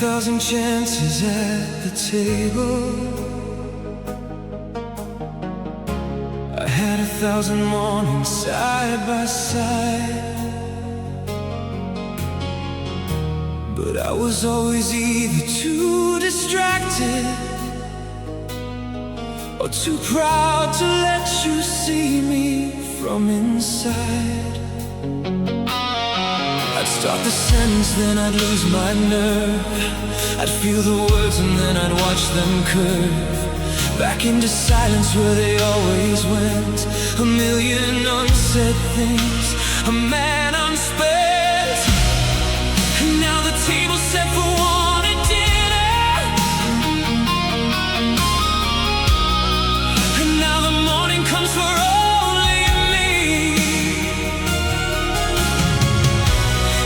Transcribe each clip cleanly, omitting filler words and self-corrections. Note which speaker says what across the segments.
Speaker 1: 1,000 chances at the table. I had 1,000 mornings side by side, but I was always either too distracted or too proud to let you see me from inside. I'd start the sentence, then I'd lose my nerve. I'd feel the words and then I'd watch them curve back into silence where they always went. A million unsaid things, a man unspent. And now the table's set for one at dinner, and now the morning comes for only me.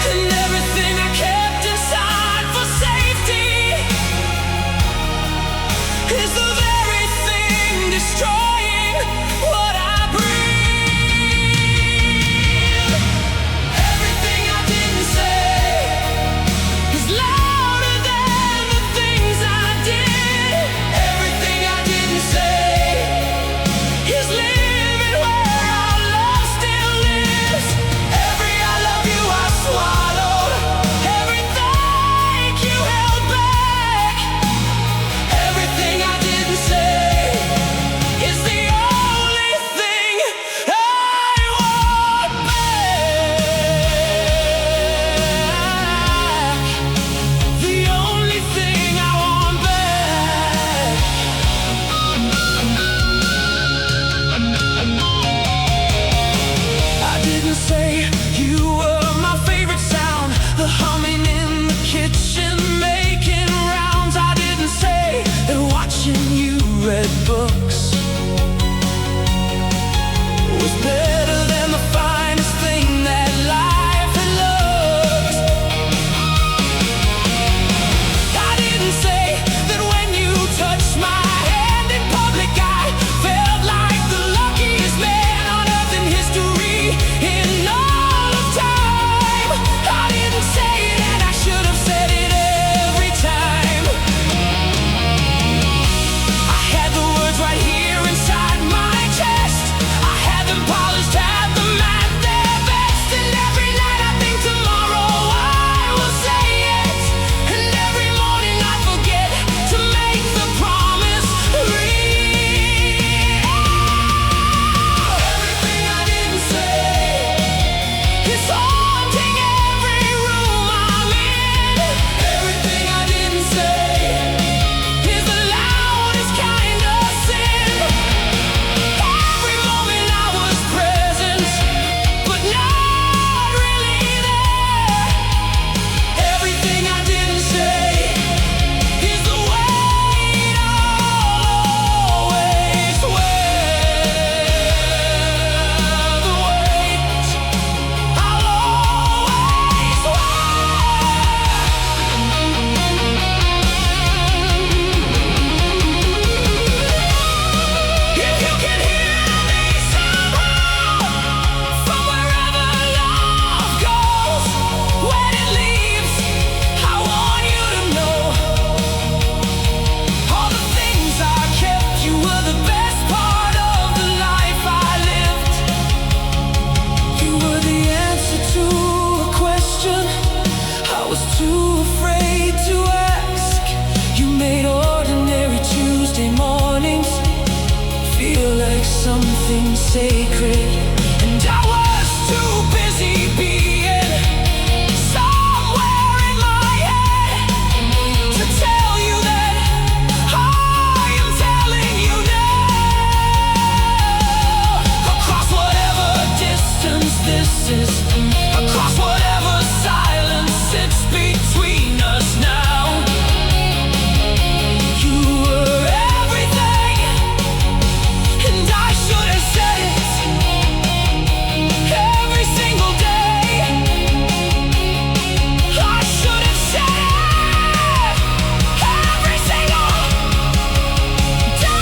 Speaker 1: And everything I kept inside for safety is the very thing destroying what I breathe. Everything I didn't say is louder than the things I did. Everything I didn't say is living where our love still lives. Every I love you I swallowed, every thank you held back. Everything I didn't say is the only thing I want back. The only thing I want back. I didn't say you were my favorite sound, the humming in the kitchen making rounds. I didn't say that watching you read books was better than the finest thing that life had looked. I didn't say that when you touched my hand in public I felt like the luckiest man on earth in history in all of time. I didn't say it and I should have said it every time. I had the words right here inside my chest. I had them polished, had them at their best. And every night I think tomorrow I will say it, and every morning I forget to make the promise real. Everything I didn't say is haunting every room I'm in. Everything I didn't say is the loudest kind of sin. Every moment I was present, but not really there. Everything I didn't say is the weight I'll always wear. The weight I'll always wear. If you can hear me somehow, from wherever love goes, when it leaves, I want you to know all the things I kept. You were the best part of the life I lived. You were the answer to a question I was too afraid to ask. You made ordinary Tuesday mornings feel like something sacred, and I was too busy being somewhere in my head to tell you that I am telling you now. Across whatever distance this is, across whatever silence sits between us now, you were everything, and I should have said it every single day. I should have said it every single day.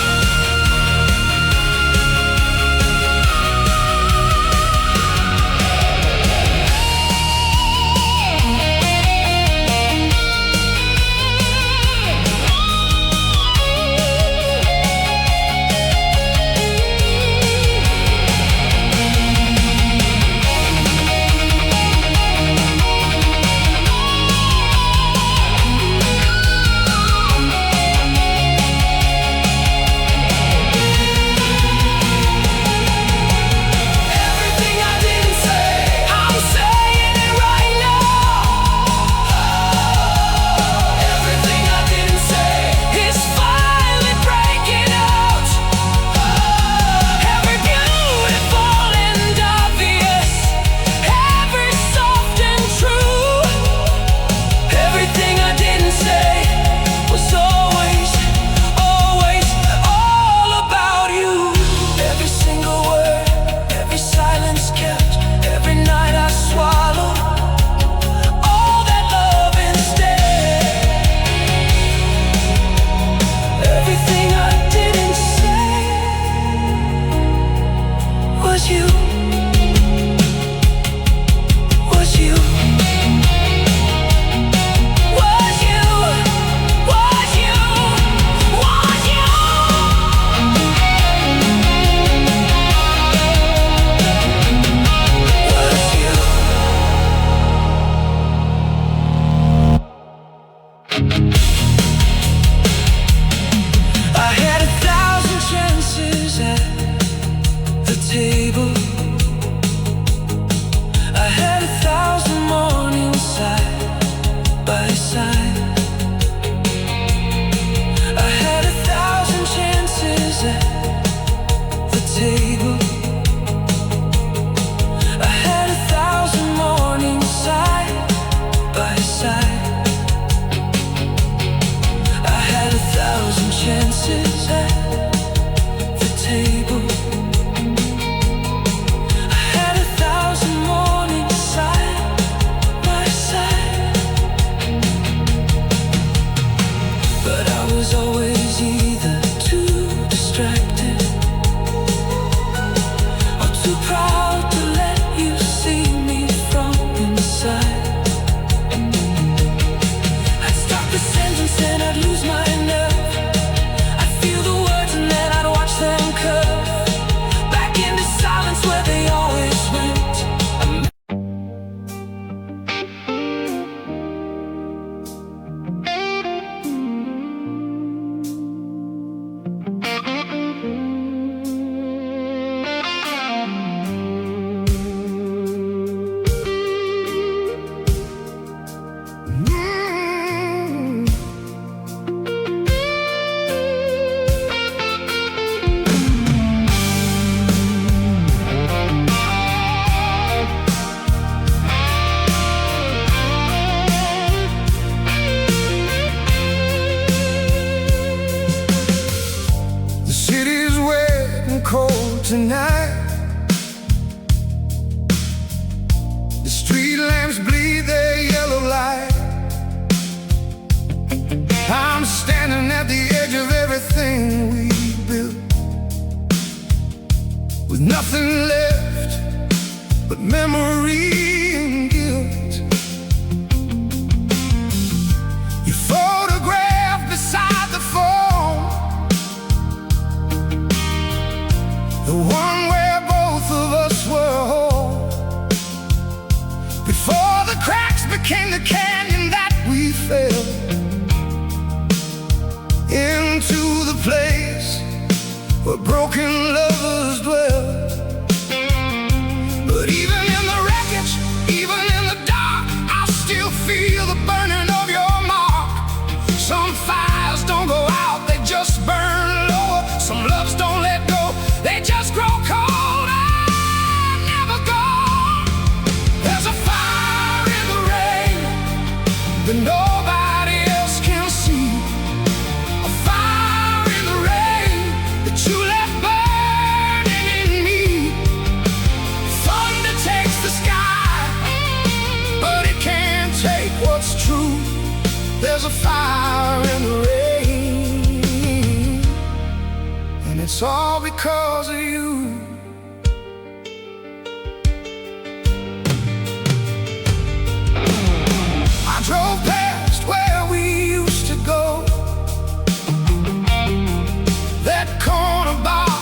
Speaker 1: The street lamps bleed their yellow light. I'm standing at the edge of everything we built, with nothing left but memory and guilt. You photographed beside the phone, the one where both of us were whole, before the cracks became the canyon that we fell into, the place where broken lovers dwell. But even in the wreckage, even in the dark, I still feel the burning of your mark. Some fires don't go out, they just burn lower. Some loves don't let go, they just grow colder, never gone. There's a fire in the rain that nobody else can see. A fire in the rain that you left burning in me. Thunder takes the sky, but it can't take what's true. There's a fire in the rain, and it's all because of you. I drove past where we used to go, that corner bar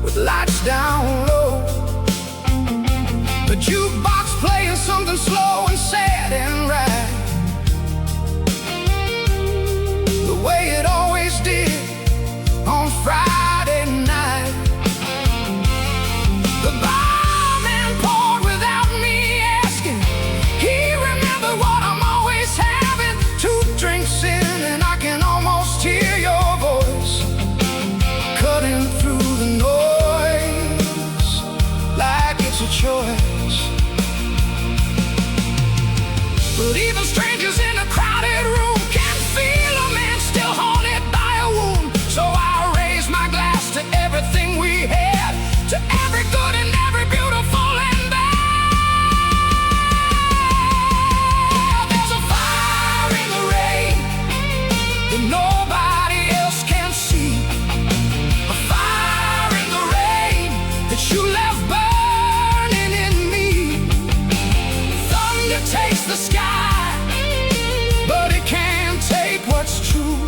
Speaker 1: with lights down low, the jukebox playing something slow and sad and right, the way it always did on Friday night. The barman poured without me asking. He remembered what I'm always having. 2 drinks in and I can almost hear your voice cutting through the noise like it's a choice. But even strangers in a crowded room can feel a man still haunted by a wound. So I raise my glass to everything we had, to every good and every beautiful and bad. There's a fire in the rain that nobody else can see. A fire in the rain that you left burning in me. Thunder takes the sky, but it can't take what's true.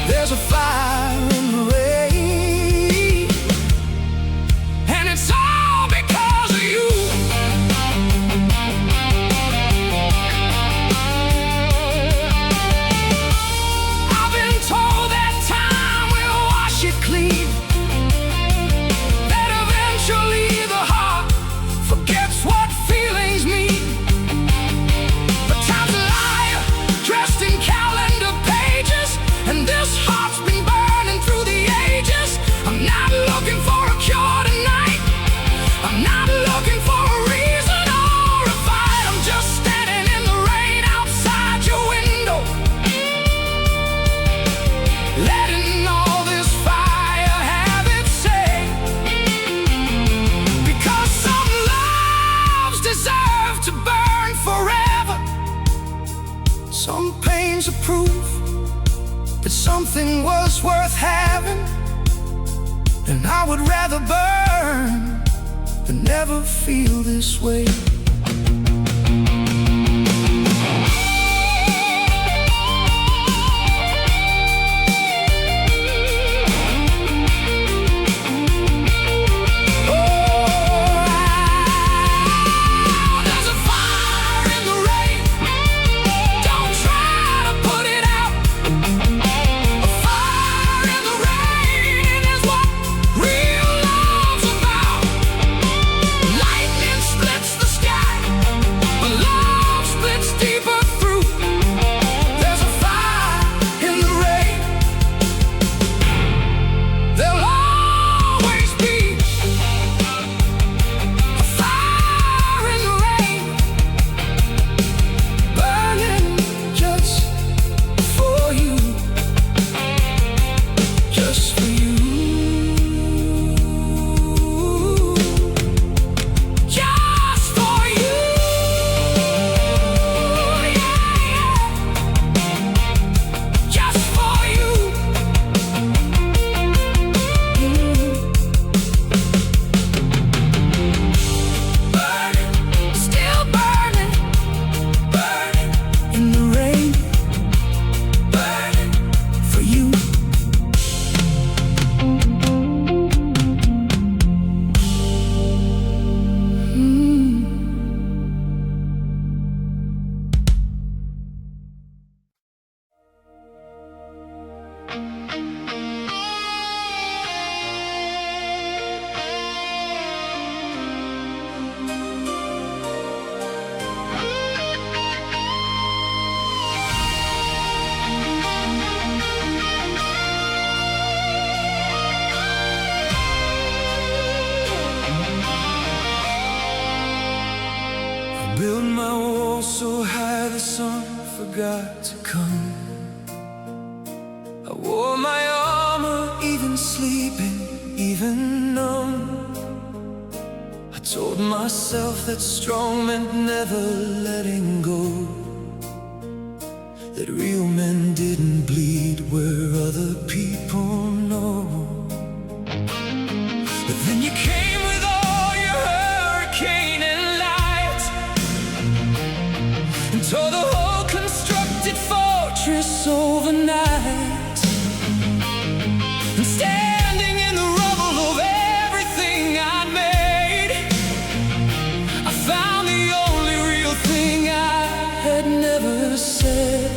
Speaker 1: There's a fire in the rain, and it's all because of you. I've been told that time will wash it clean, that eventually the heart forgets what feelings mean. But time's a liar, dressed in calendar pages, and this heart's been burning through the ages. I'm not looking for a cure tonight, I'm not looking for a reason or a fight. I'm just standing in the rain outside your window, letting all this fire have its say. Because some loves deserve to burn forever. Some pain's a proof that something was worth having, and I would rather burn than never feel this way. There's a fire in the rain, don't try to put it out. A fire in the rain is what real love's about. Lightning splits the sky. built my wall so high the sun forgot to come. I wore my armor, even sleeping, even numb. I told myself that strong meant never letting go, that real men didn't bleed where other people know. But then you came with all your hurricane and light, and tore the whole constructed fortress overnight. And standing in the rubble of everything I'd made, I found the only real thing I had never said.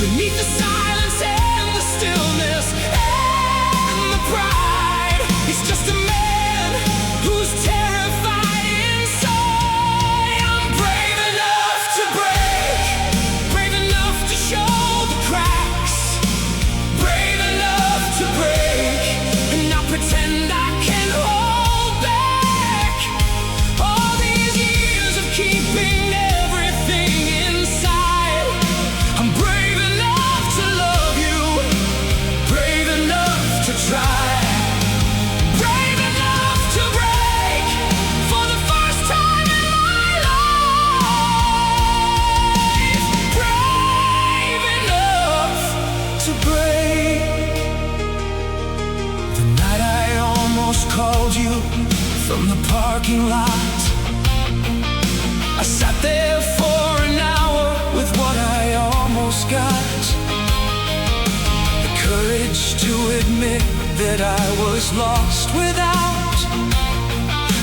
Speaker 1: Beneath the silence and the stillness and the pride, he's just a man who's terrified inside. I'm brave enough to break, brave enough to show the cracks, brave enough to break, and not pretend I can hold back all these years of keeping everything inside. I'm brave to love you, brave enough to try, brave enough to break for the first time in my life, brave enough to break. The night I almost called you from the parking lot, I sat there for an hour with what I almost got. Courage to admit that I was lost without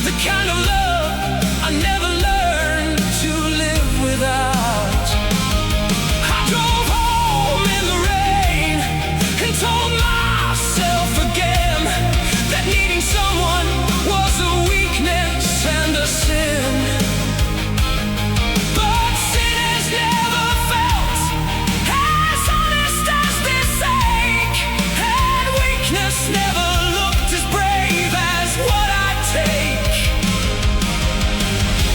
Speaker 1: the kind of love I never learned to live without. I drove home in the rain and told myself again that needing someone was a weakness and a sin. But sin has never felt as honest as this ache, and weakness never looked as brave as what I take.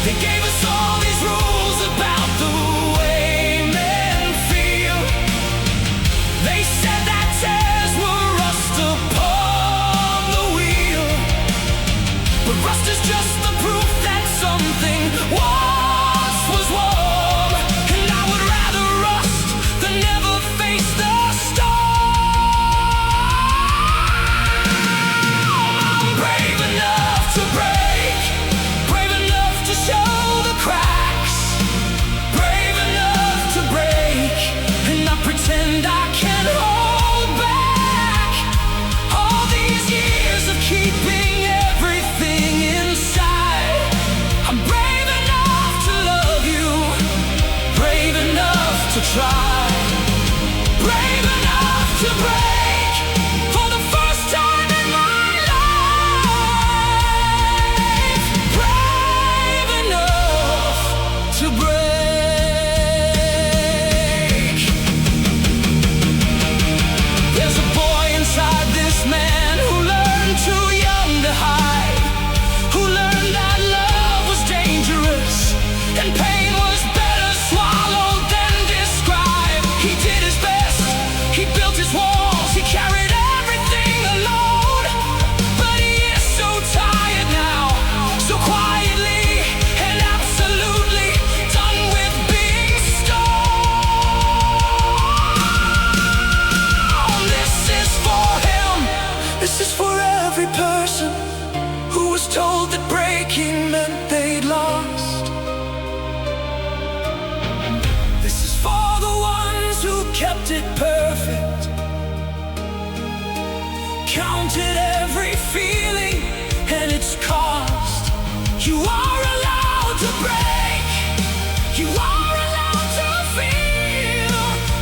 Speaker 1: They gave us all these rules about the way men feel. They said that tears were rust upon the wheel, but rust is just the proof that something once was warm, and I would rather rust than never face the storm. I'm brave enough to break, brave enough to show the cracks, brave enough to break, and not pretend I can hold back all these years of keeping everything inside. I'm brave enough to love you, brave enough to try, brave enough to break for the first time in my life, brave enough to break. There's a boy inside this man who learned too young to hide, who learned that love was dangerous and pain was better swallowed than described. He did his best, he built his walls, he carried everything alone, but he is so tired now, so quietly and absolutely done with being stoned. This is for him, this is for every person who was told that breaking meant they'd lost. This is for the ones who kept it perfect, counted every feeling and its cost. You are allowed to break, you are allowed to feel,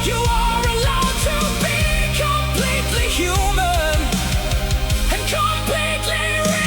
Speaker 1: you are allowed to be completely human and completely real.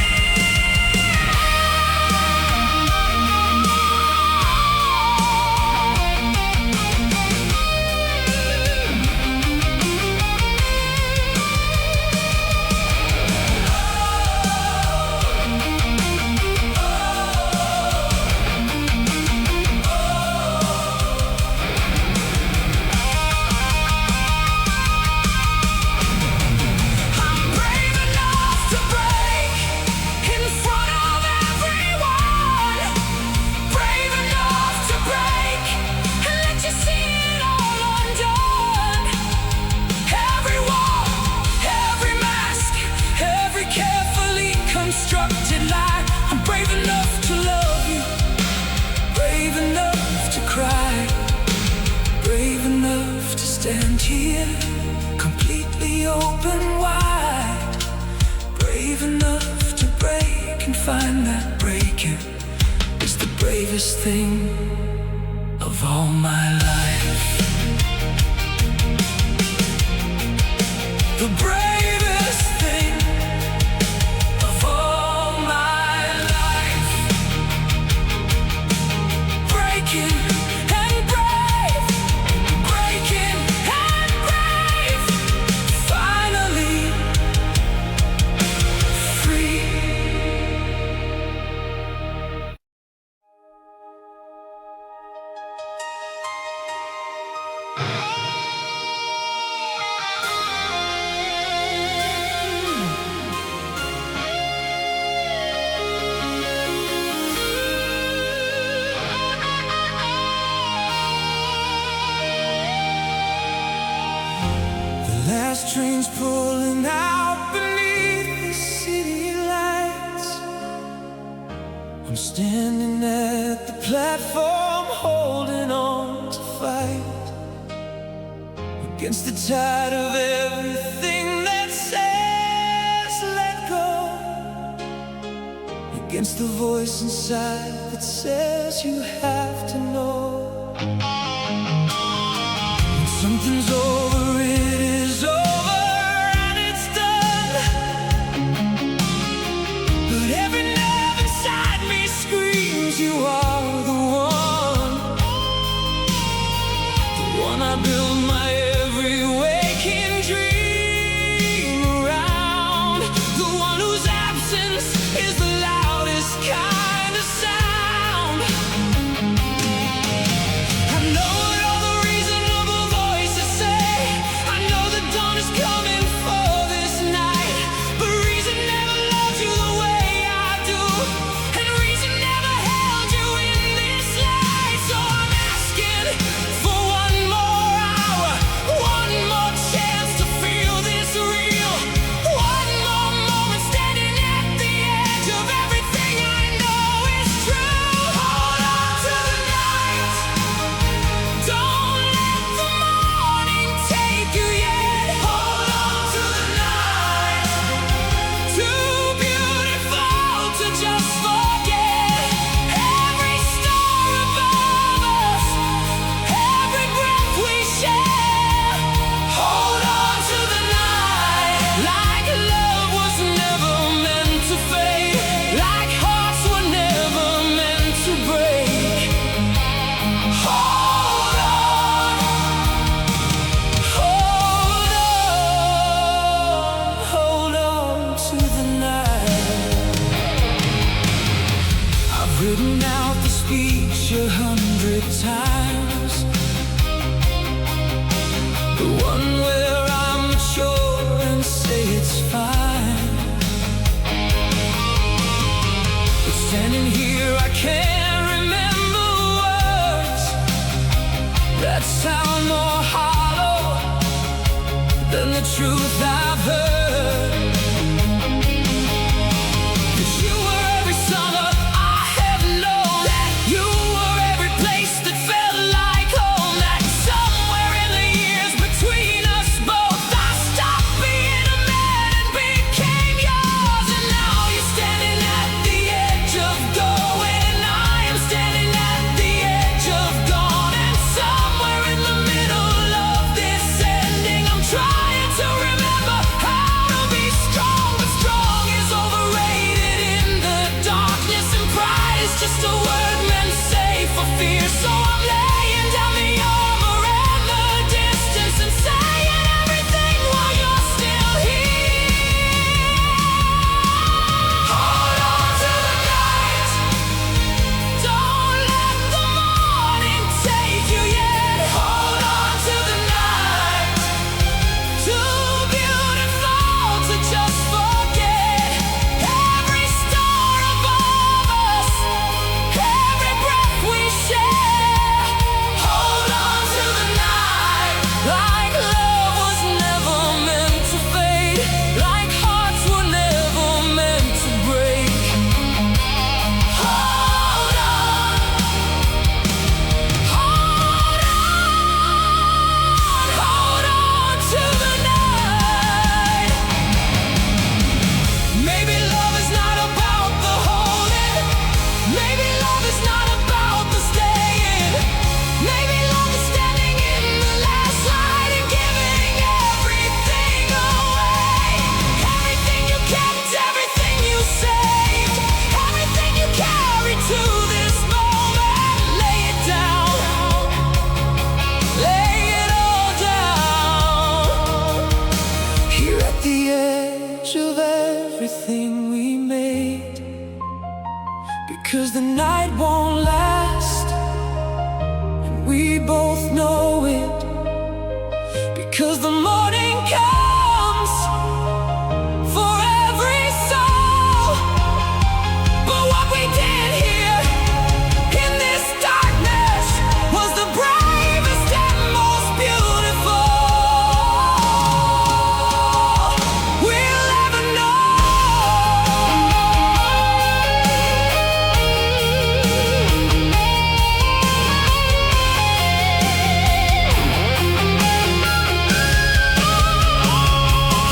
Speaker 1: stand here, completely open wide, brave enough to break and find that breaking is the bravest thing of all my life. The bravest thing of all my life. Breaking and brave, breaking and brave, finally free. Last train's pulling out beneath the city lights. I'm standing at the platform, holding on to fight against the tide of everything that says let go, against the voice inside that says you have to know. When something's over, it is over and it's done. But every nerve inside me screams you are the one I build my every waking dream around, the one whose absence is the loudest kind of sound. I know what all the reasonable voices say, I know the dawn is coming for this night, but reason never loved you the way I do, and reason never held you in this light. So I'm asking for one more hour, one more chance to feel this real, one more moment standing at the edge of everything I know is true. Hold on to the night, don't let the morning take you yet. Hold on to the night, too beautiful to just forget. Every star above us, every breath we share. Hold on to the night, like love was never meant to fade, like hearts were never meant to break. Hold on, hold on to the night. I've written out the speech 100 times, the one where I'm mature and say it's fine. But standing here I can't remember words that sound more hollow than the truth I've heard. 'Cause you were every summer I have known, that you were every place that felt like home, that somewhere in the years between us both I stopped being a man and became yours. And now you're standing at the edge of going, and I am standing at the edge of gone, and somewhere in the middle of this ending I'm trying to remember how both know it, because the morning comes for every soul. But what we did here in this darkness was the bravest and most beautiful we'll ever know.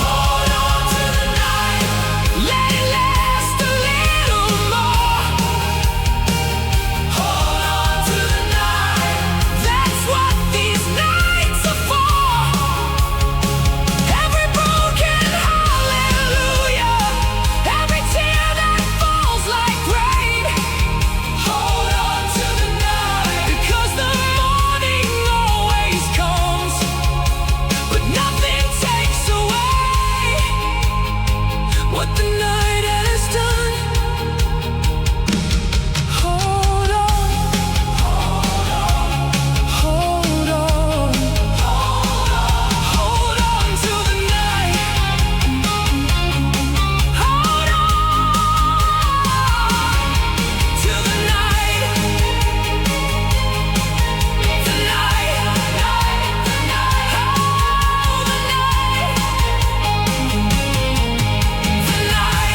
Speaker 1: Hold on to the night, let it last a little more. Hold on to the night, that's what these nights are for. Every broken hallelujah, every tear that falls like rain. Hold on to the night, because the morning always comes, but nothing takes away what the night has done. Hold on, hold on, hold on, hold on to the night. Hold on to the night. The night, the night, the night. Oh, the night, the night.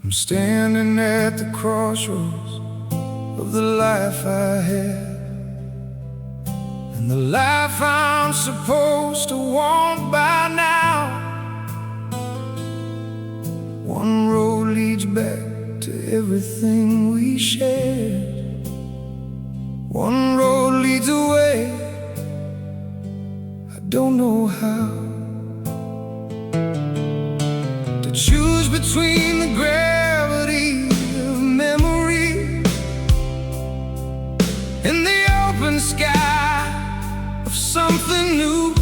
Speaker 2: I'm standing at the crossroads of the life I had, and the life I'm supposed to want by now. One road leads back to everything we shared. One road leads away, I don't know how. To choose between the gravity of memory and the open sky of something new.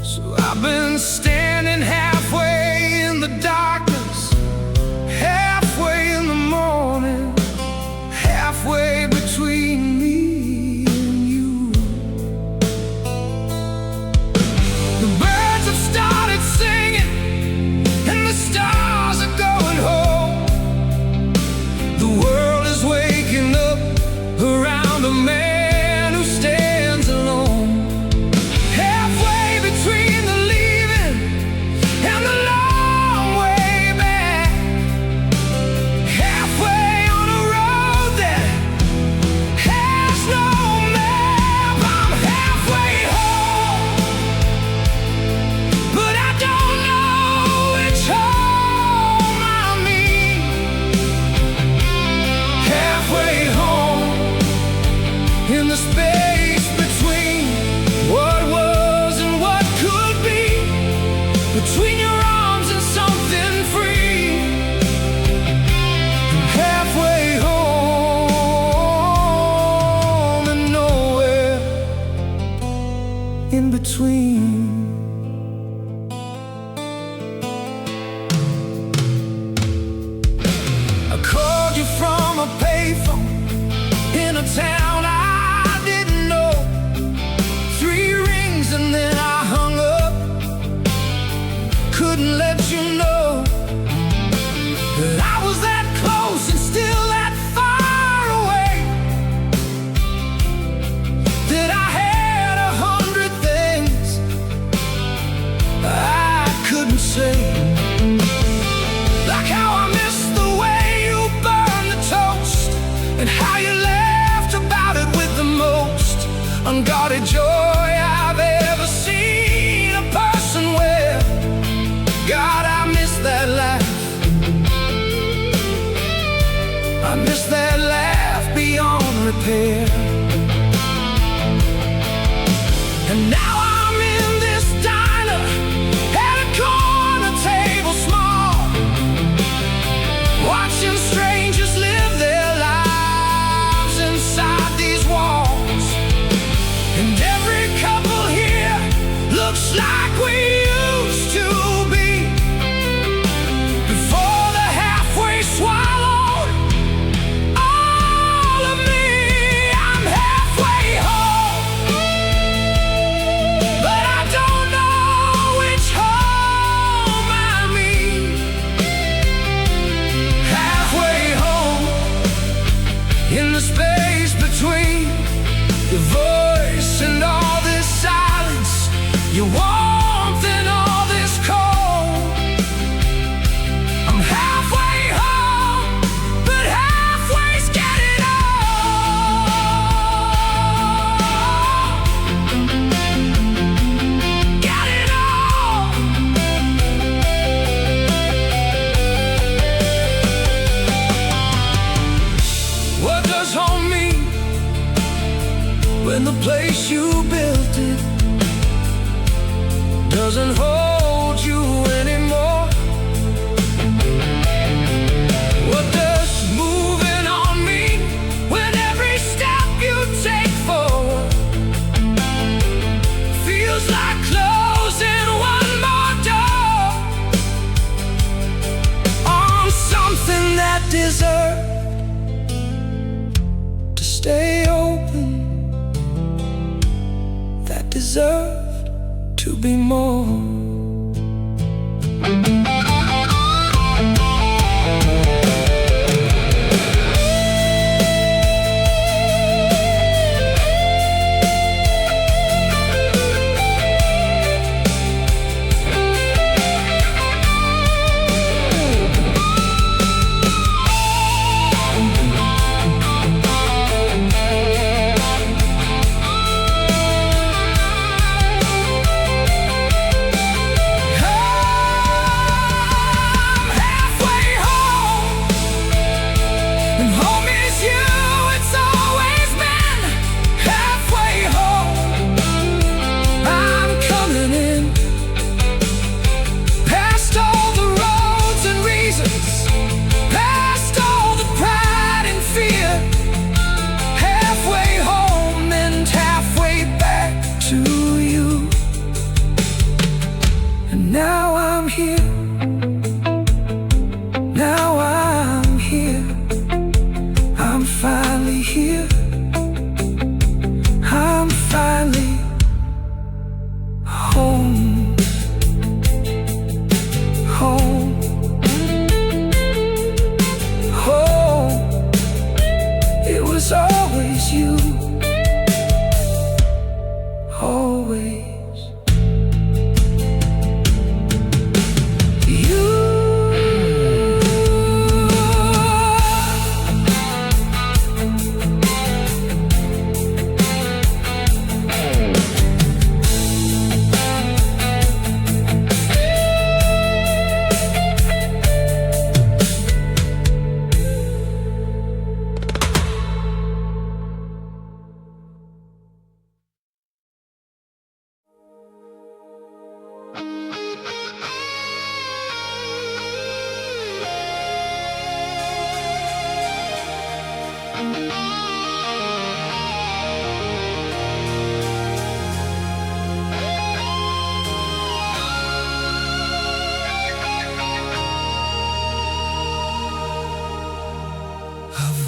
Speaker 2: So I've been standing halfway in the darkness, halfway in the morning, halfway between me and you. The birds have started singing and the stars are going home. The world is waking up around a man who stands alone. Halfway between the leaving and the long way back, halfway on a road that has no map. I'm halfway home, but I don't know which home I mean. Halfway home, in the space between what was and what could be, between your arms and something free. I'm halfway home and nowhere in between. I called you from a payphone in a town I didn't know. 3 rings and then I hung up. Couldn't let you know that I was that close and still that far away, that I had 100 things I couldn't say. Like how I missed the way you burned the toast, and how you laughed about it with the most unguarded joy I've ever seen a person with. God, I miss that life. I miss that repair. And now I'm in this diner at a corner table small, watching strangers live their lives inside these walls. And every couple here looks like we used to be before the halfway swallowed all of me. I'm halfway home, but I don't know which home I mean. Halfway home, in the space between your voice and all this silence, your warmth and all this cold. I'm halfway home, but halfway's getting old. Getting old. What does home mean when the place you built it doesn't hold you anymore? What does moving on mean when every step you take forward feels like closing one more door on something that deserved to stay open, that deserved to be more? Now I'm here, now I'm here, I'm finally here, I'm finally home, home, home. It was always you, always.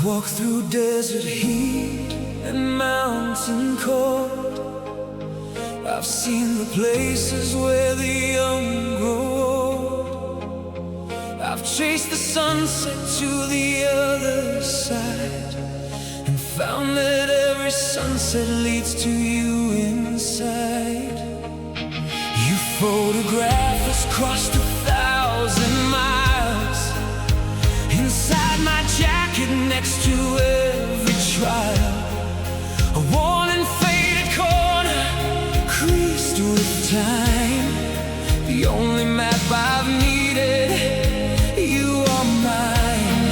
Speaker 2: Walk through desert heat and mountain cold. I've seen the places where the young grow old. I've chased the sunset to the other side and found that every sunset leads to you inside. You photograph us crossed 1,000 miles inside my jacket next to every trial. A worn and faded corner creased with time. The only map I've needed, you are mine.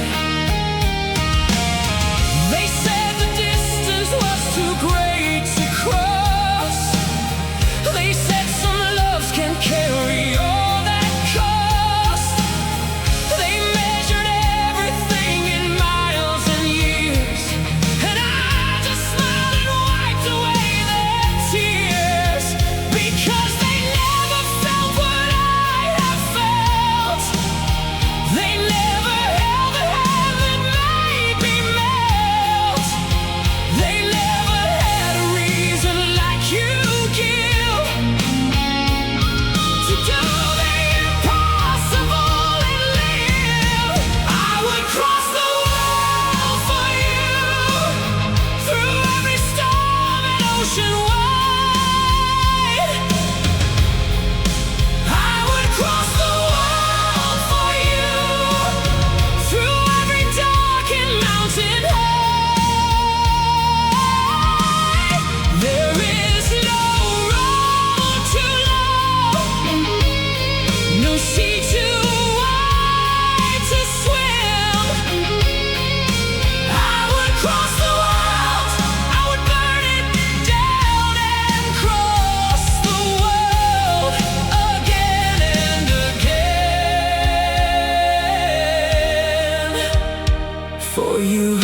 Speaker 2: They said the distance
Speaker 1: for you.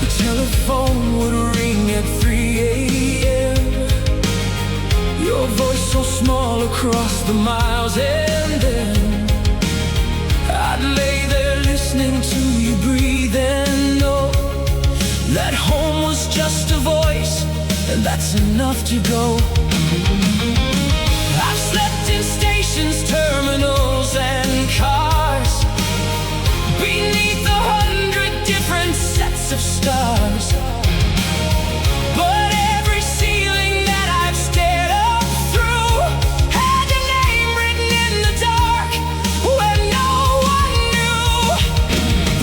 Speaker 1: The telephone would ring at 3 a.m. Your voice so small across the miles, and then I'd lay there listening to you breathe and know that home was just a voice, and that's enough to go. I've slept in stations, terminals, and cars, beneath 100 different sets of stars. But every ceiling that I've stared up through had a name written in the dark where no one knew.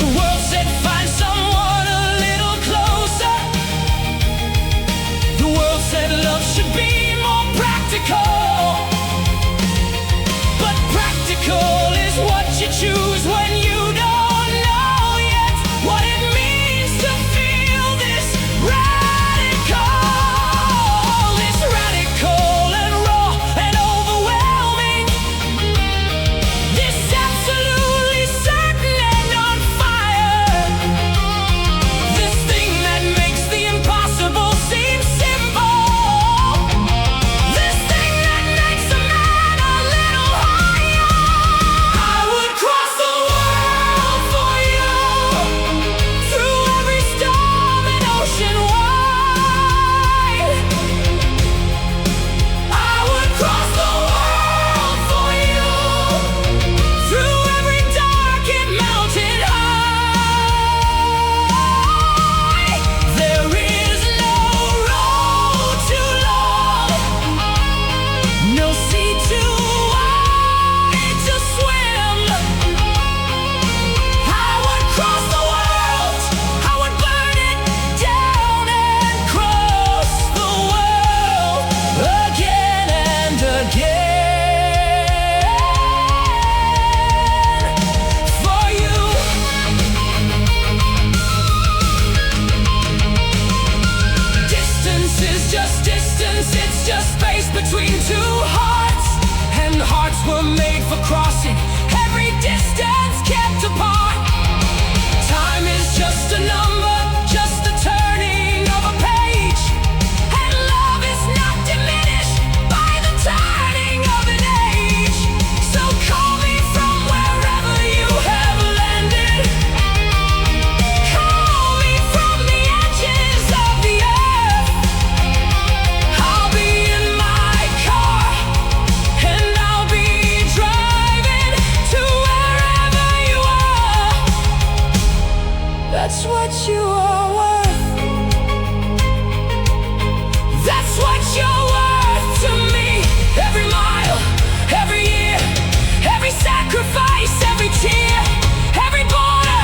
Speaker 1: The world said find someone a little closer. The world said love should be more practical. But practical is what you choose when you don't know yet what it means to feel this radical. This radical and raw and overwhelming. This absolutely certain and on fire. This thing that makes the impossible seem simple. This thing that makes a man a little higher. I would cross the world for you, through every storm and ocean wide. I would cross the world for you, through every dark and mountain high. There is no road too long, no sea too wide to swim. I would cross the world, I would burn it down and cross the world again and again for you. Distance is just distance, it's just space between two hearts, and hearts were made for crossing every distance kept apart. Time is just a number, just the turning of a page, and love is not diminished by the turning of an age. So call me from wherever you have landed. Call me from the edges of the earth. I'll be in my car, and I'll be driving to wherever you are. That's what you are worth. That's what you're worth to me. Every mile, every year, every sacrifice, every tear, every border,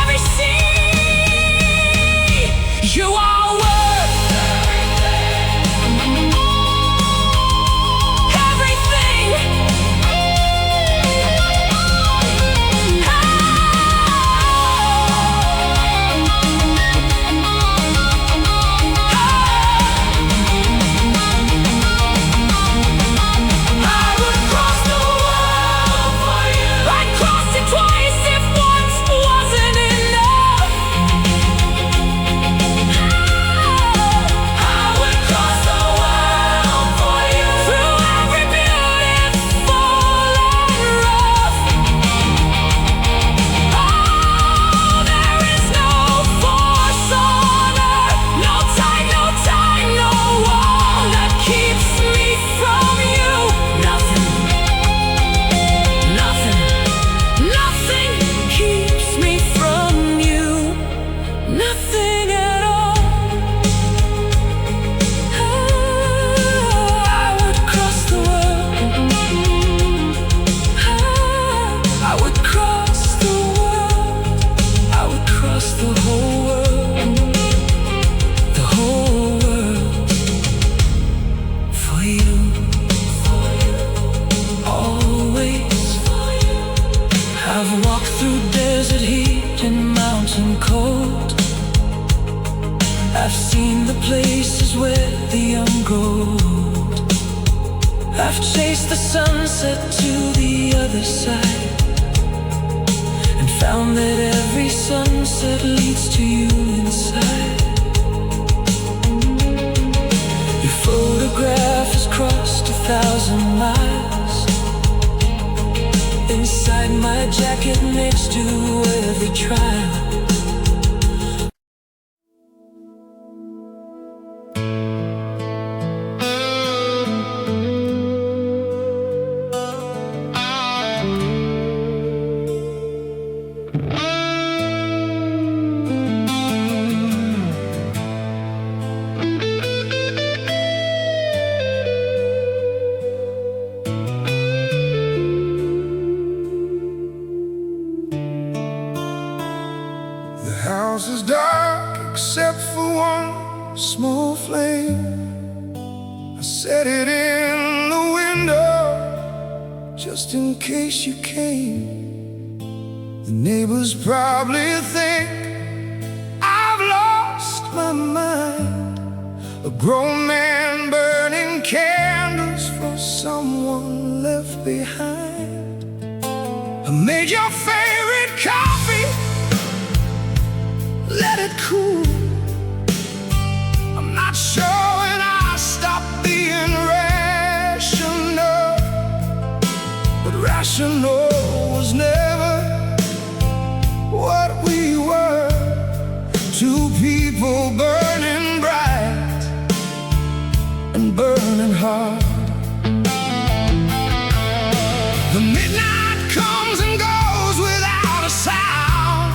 Speaker 1: every sea. You are worth everything. I would cross the world for you. I'd cross it twice if once wasn't enough. I would cross the world for you, through every beautiful and rough. Oh, there is no force on earth, no time, no wall that keeps me from you. Nothing keeps me from you. Nothing at all. I would cross the world. I would cross the world. I would cross the whole world. The whole world for you. Always. I've walked through desert heat and mountain cold. I've seen the places where the young grow old. I've chased the sunset to the other side, and found that every sunset leads to you inside. Your photograph has crossed 1,000 miles. Inside my jacket next to every trial.
Speaker 2: The house is dark except for one small flame. I set it in the window just in case you came. The neighbors probably think I've lost my mind. A grown man burning candles for someone left behind. I made your favorite coffee, let it cool. I'm not sure when I stopped being rational, but rational was never what we were. Two people burning bright and burning hard. The midnight comes and goes without a sound.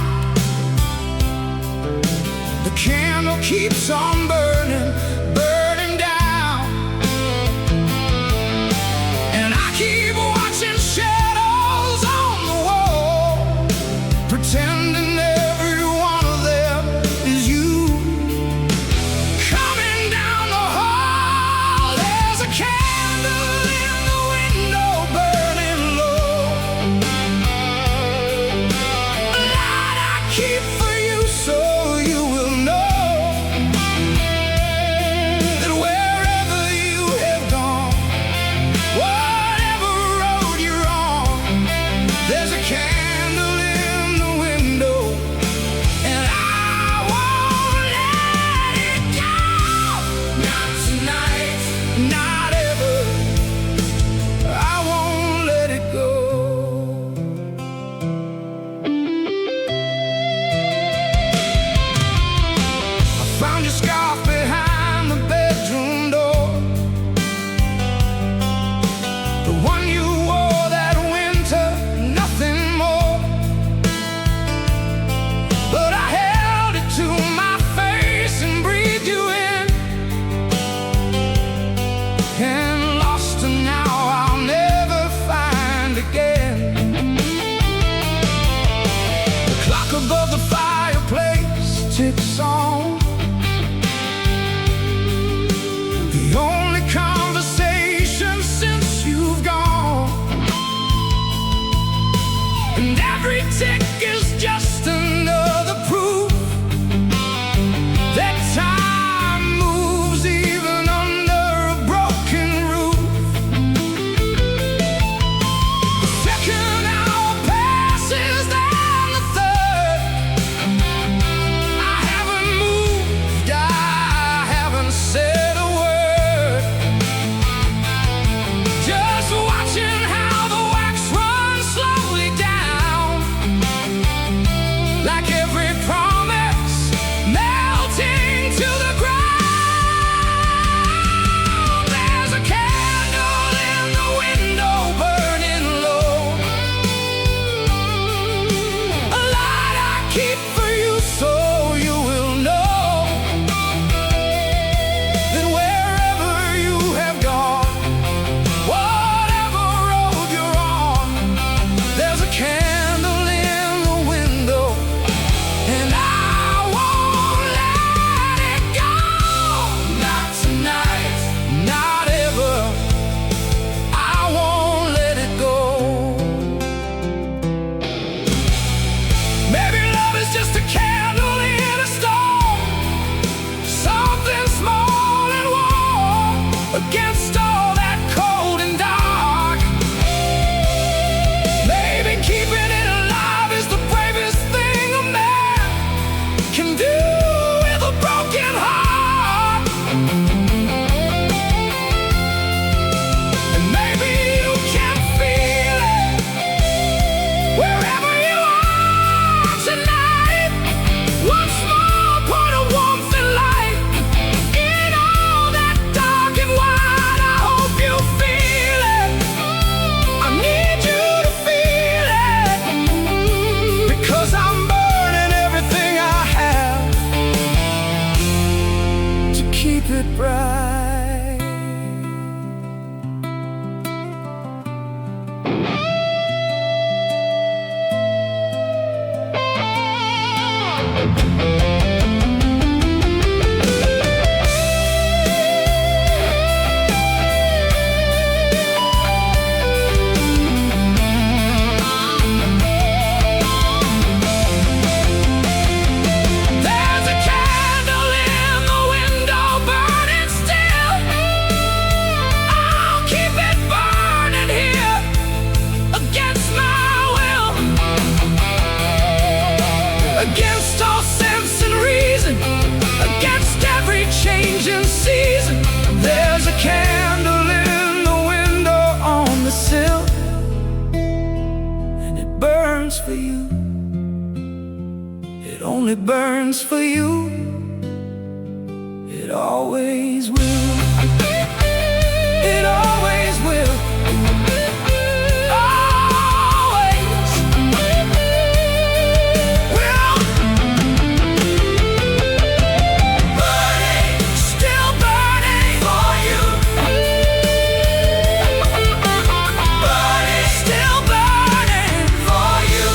Speaker 2: The candle keeps on burning, burning down. And I keep watching shadows on the wall, pretending every one of them is you. Coming down the hall, there's a candle in the window burning low. A light I keep for you so you will know that wherever you have gone, whatever road you're on, there's a candle in the window, and I won't let it go. Not tonight, not ever. I won't let it go. I found your scarf behind the bedroom door, the one you wore that winter, nothing more. But I held it to my face and breathed you in, and lost her now I'll never find again. The clock above the fireplace ticks on. The only conversation since you've gone, and every tick is just another proof that time moves even under a broken roof. The second hour passes, then the third. I haven't moved, I haven't said a word. Just watching how the wax runs slowly down. burns for you. It only burns for you. It always will. It always will. Always will. Burning, still burning for you. Burning, still burning for you.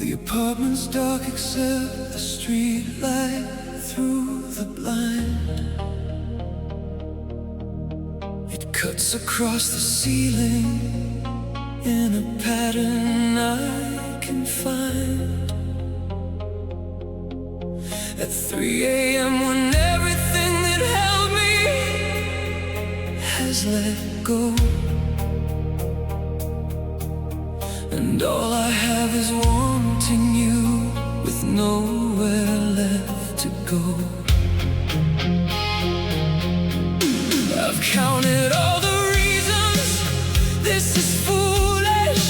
Speaker 2: The apartment's dark except the street light through the blind. It cuts across the ceiling in a pattern I can find. At 3 a.m. when everything that held me has let go, and all I have is wanting you with nowhere left to go. I've counted all the reasons this is foolish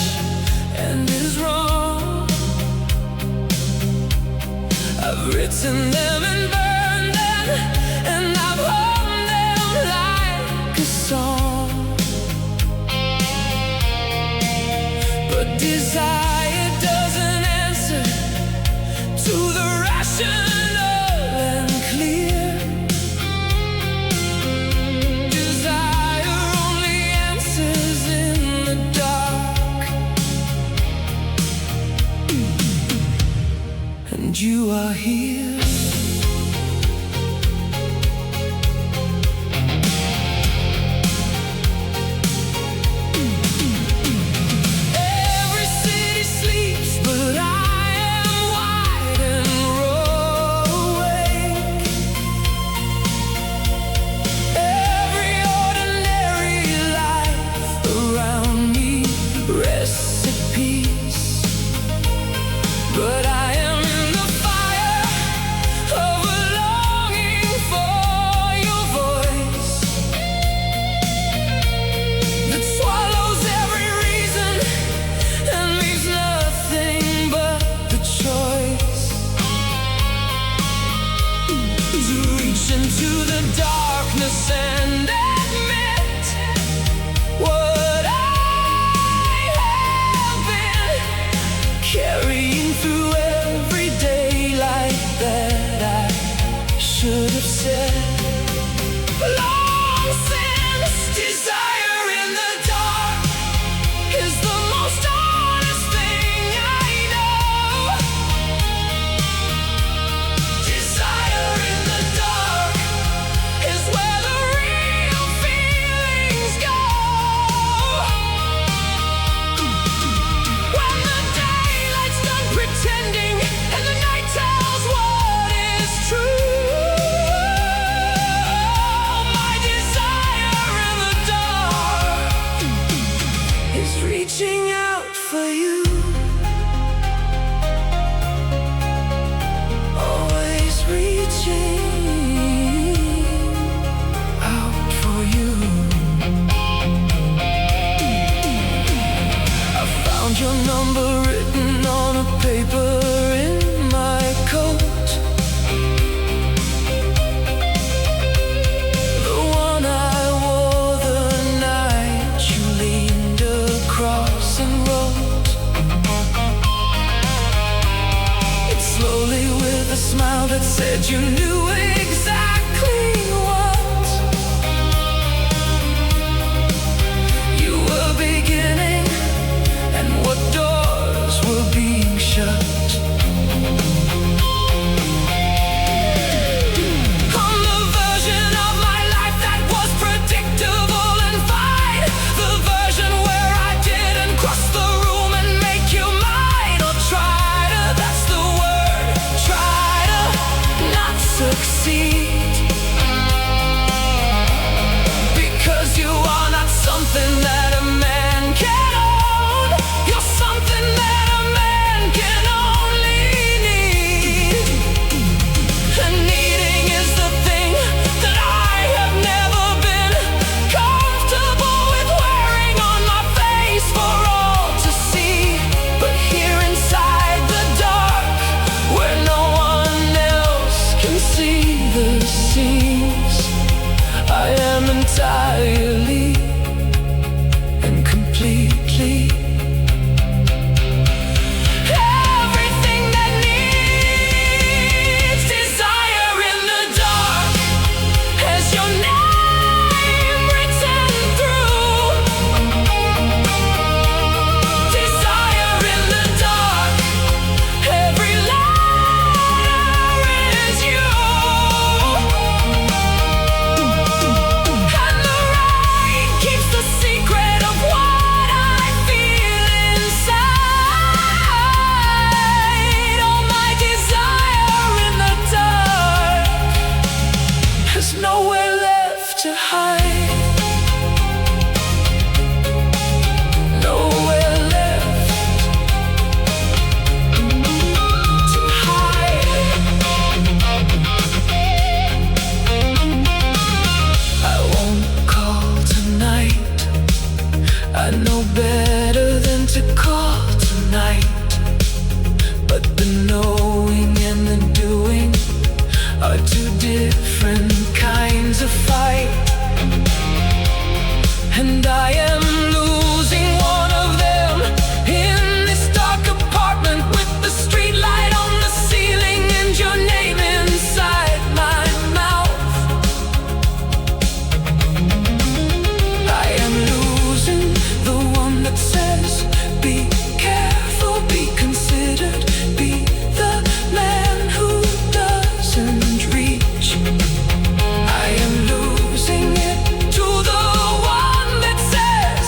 Speaker 2: and is wrong. I've written them and burned them, and I've hummed them like a song. But desire doesn't answer to the rational and clear. Desire only answers in the dark, and you are here. Every city sleeps, but I am wide and awake. Every ordinary life around me rests at peace, but I am in the fire of a longing for your voice that swallows every reason and leaves nothing but the choice to reach into the darkness and admit what I have been carrying through every day, like that I should have said long since. Desire in the dark is the most honest thing I know. Desire in the dark is where the real feelings go. When the daylight's done pretending and the night tells what is true, my desire in the dark is reaching out for you. Always reaching out for you. I found your number written on a paper in my coat, the one I wore the night you leaned across and wrote it slowly with a smile that said you knew exactly what you were beginning and what doors were being shut. I'm the version of my
Speaker 1: There's nowhere left to hide. Nowhere left to hide. I won't call tonight. I know better than to call tonight. But the knowing and the doing are two different kinds of fight. And I am losing one of them in this dark apartment with the street light on the ceiling and your name inside my mouth. I am losing the one that says, be careful, be considered, be the man who doesn't reach. I am losing it to the one that says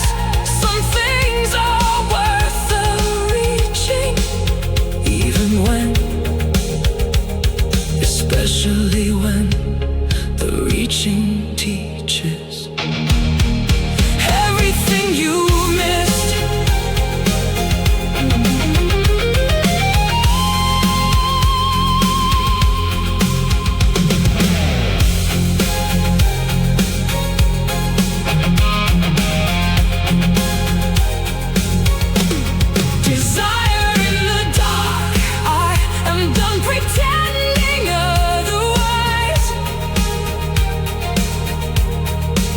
Speaker 1: some things are worth the reaching, even when, especially when the reaching teaches everything you missed. Desire in the dark, I am done pretending otherwise.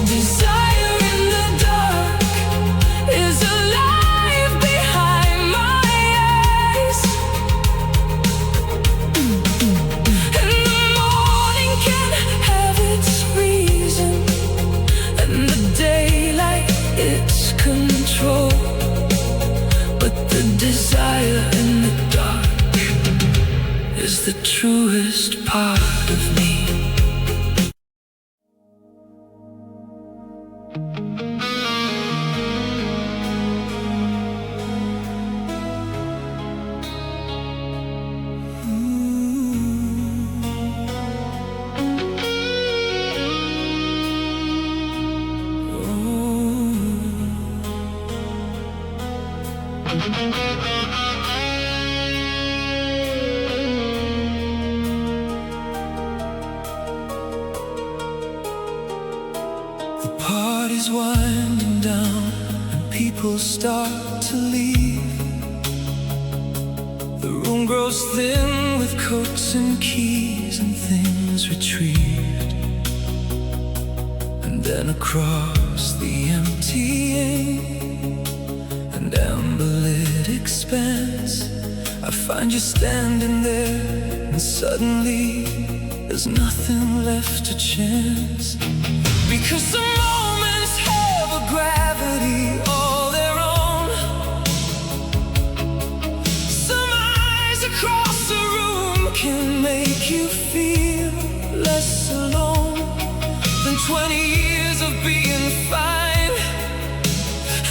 Speaker 1: Desire in the dark is alive behind my eyes. And the morning can have its reason, and the daylight its control. But the desire in the dark is the truest part of me. The party's winding down and people start to leave. The room grows thin with coats and keys and things retrieved. And then across the emptying and amber-lit expanse, I find you standing there, and suddenly there's nothing left to chance. Because some moments have a gravity all their own. Some eyes across the room can make you feel less alone than 20 years of being fine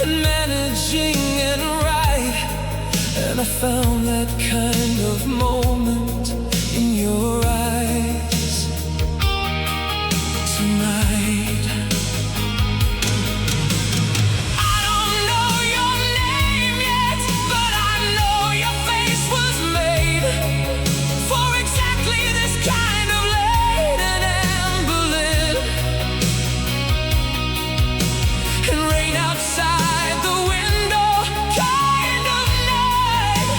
Speaker 1: and managing and right. And I found that kind of moment in your eyes tonight. I don't know your name yet, but I know your face was made for exactly this kind of late and amber-lit, and rain outside the window kind of night.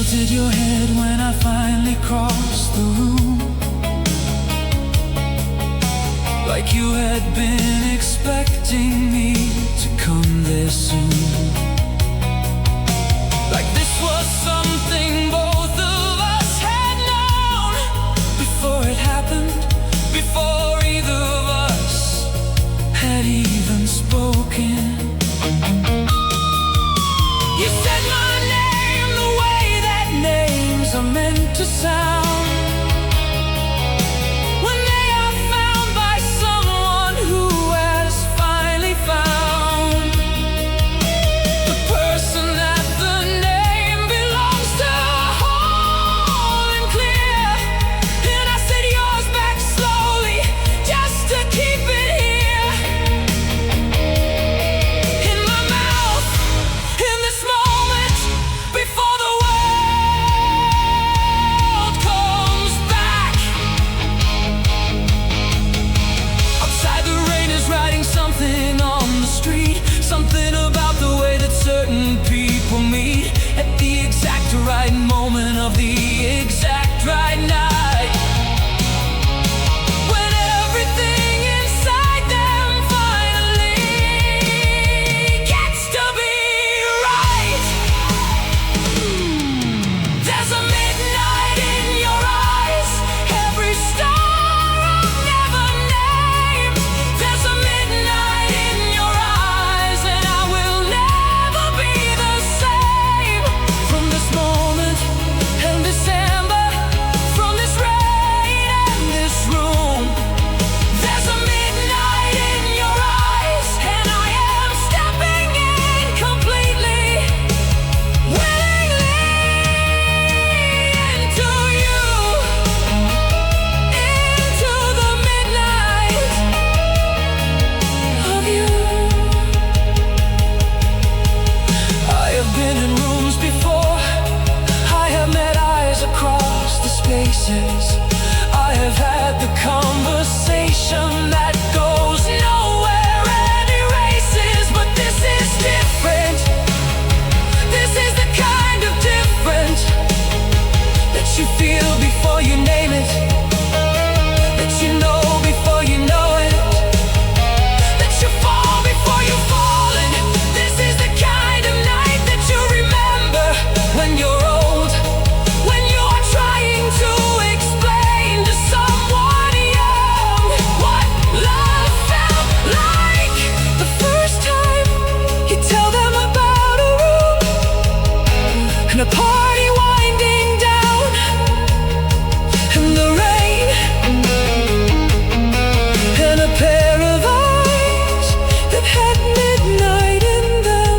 Speaker 1: tilted your head when I finally crossed the room, like you had been expecting me to come there soon. Like this was something both of us had known before it happened, before either of us had even spoken. You said my name the way that names are meant to sound, when they are found by someone who has finally found the person that the name belongs to, whole and clear. And I said yours back slowly, just to keep it here in my mouth, in this moment, before the world comes back. Outside the rain is writing something on the street, something about the way that certain people meet at the exact right moment of the exact right night, when everything inside them finally gets to be right. There's a midnight in your eyes, every star I've never named. There's a midnight in your eyes, and I will never be the same. From this moment and this ember, from this rain and this room, there's a midnight in your eyes, and I am stepping in completely, willingly into you, into the midnight of you. I have been in rooms before, I have met eyes across the spaces, I have had the conversation that goes nowhere and erases. But this is different, this is the kind of different that you feel before you name it, that you know before you know it, that you fall before you've fallen. This is the kind of night that you remember when you're old, when you're trying to explain to someone young what love felt like the first time you tell them about a room and a party winding down in the rain, and a pair of eyes that had midnight in them,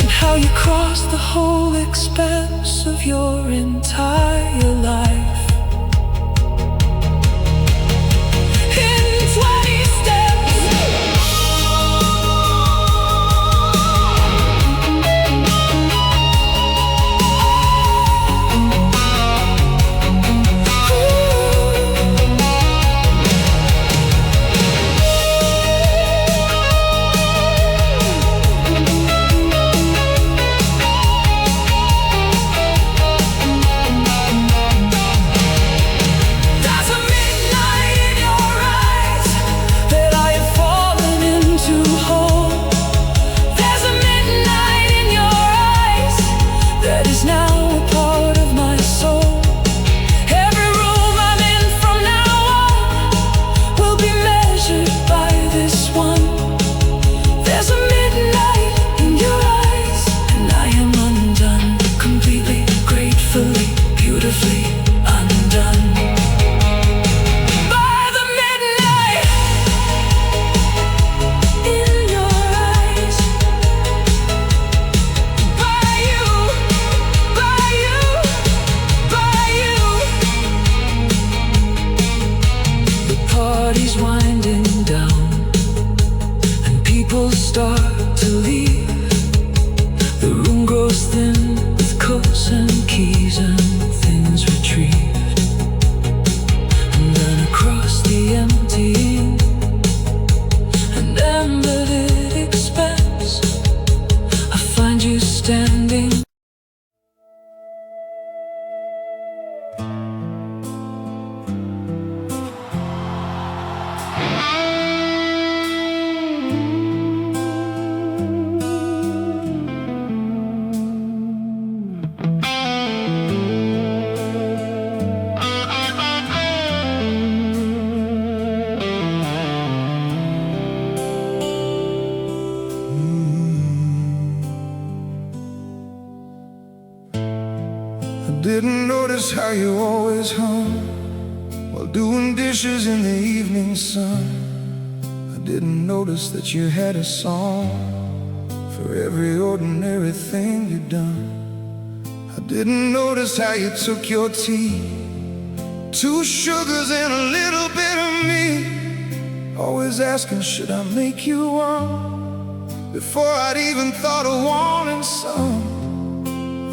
Speaker 1: and how you crossed the whole expanse of your entire life in 20 steps.
Speaker 2: didn't notice how you always hung while doing dishes in the evening sun. I didn't notice that you had a song for every ordinary thing you'd done. I didn't notice how you took your tea, 2 sugars and a little bit of me, always asking, should I make you one, before I'd even thought of wanting some.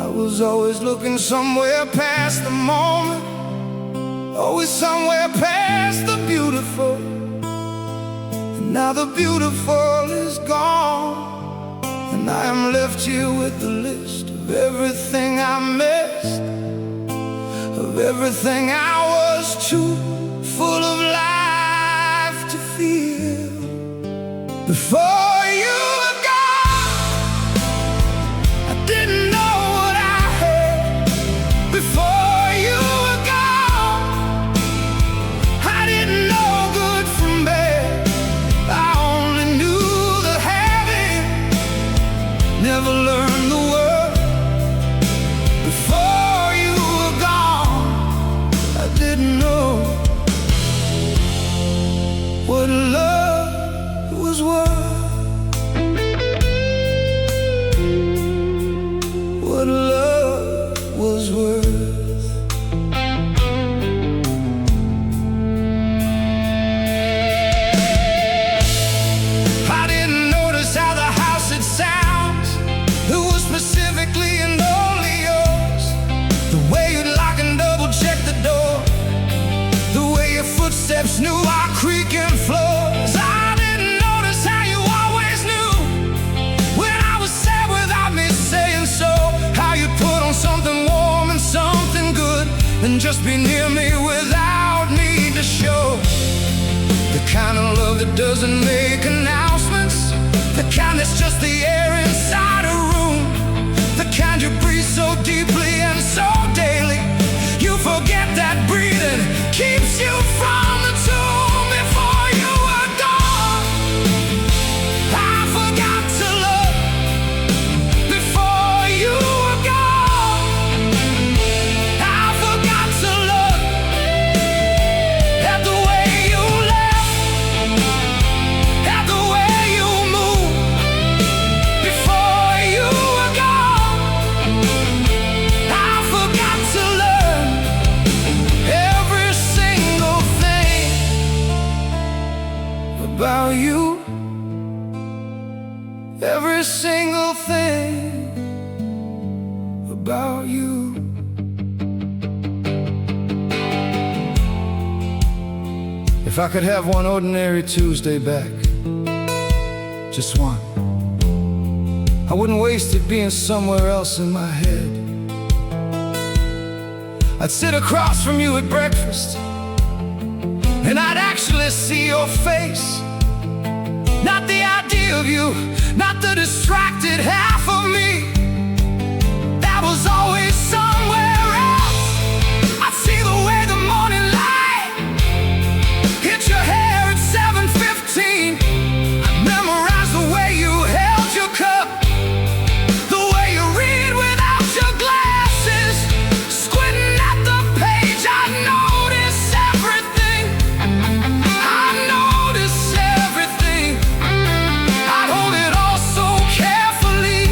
Speaker 2: I was always looking somewhere past the moment, always somewhere past the beautiful. And now the beautiful is gone, and I am left here with the list of everything I missed, of everything I was too full of life to feel. Before you were gone, I didn't know what I had. Before you were gone, I didn't know good from bad. I only knew the having, never learned the word. Before you were gone, I didn't know what love was worth. What love was worth. I didn't notice how the house had sounds that was specifically and only yours. The way you'd lock and double check the door, the way your footsteps knew our creaking floors. I didn't notice how you always knew when I was sad without me saying so, how you put on something warm and something good, and just be near me without need to show. The kind of love that doesn't make announcements, the kind that's just the air inside a room, the kind you breathe so deeply and so daily you forget that breathing keeps you from the tomb. Before you were gone, I forgot to love. Before you were gone, I forgot to look at the way you left, at the way you moved. Before you were gone, I forgot to learn every single thing about you. Every single thing about you. If I could have one ordinary Tuesday back, just one, I wouldn't waste it being somewhere else in my head. I'd sit across from you at breakfast, and I'd actually see your face. Not the idea of you, not the distracted half of me that was always somewhere else. I'd see the way the morning light hit your hair at 7:15. I'd memorize the way you held your cup, the way you read without your glasses, squinting at the page. I'd notice everything. I'd notice everything. I'd hold it all so carefully.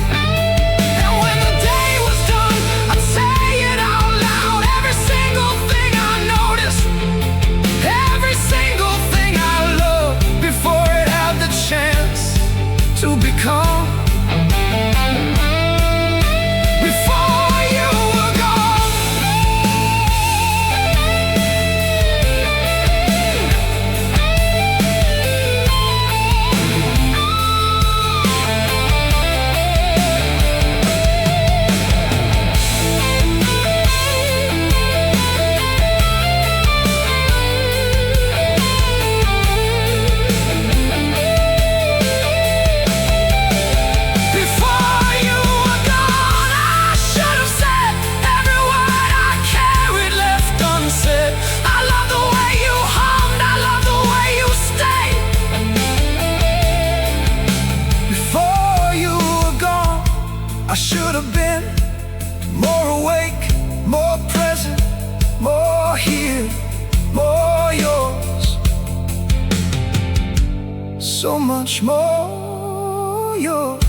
Speaker 2: more here, more yours, so much more yours.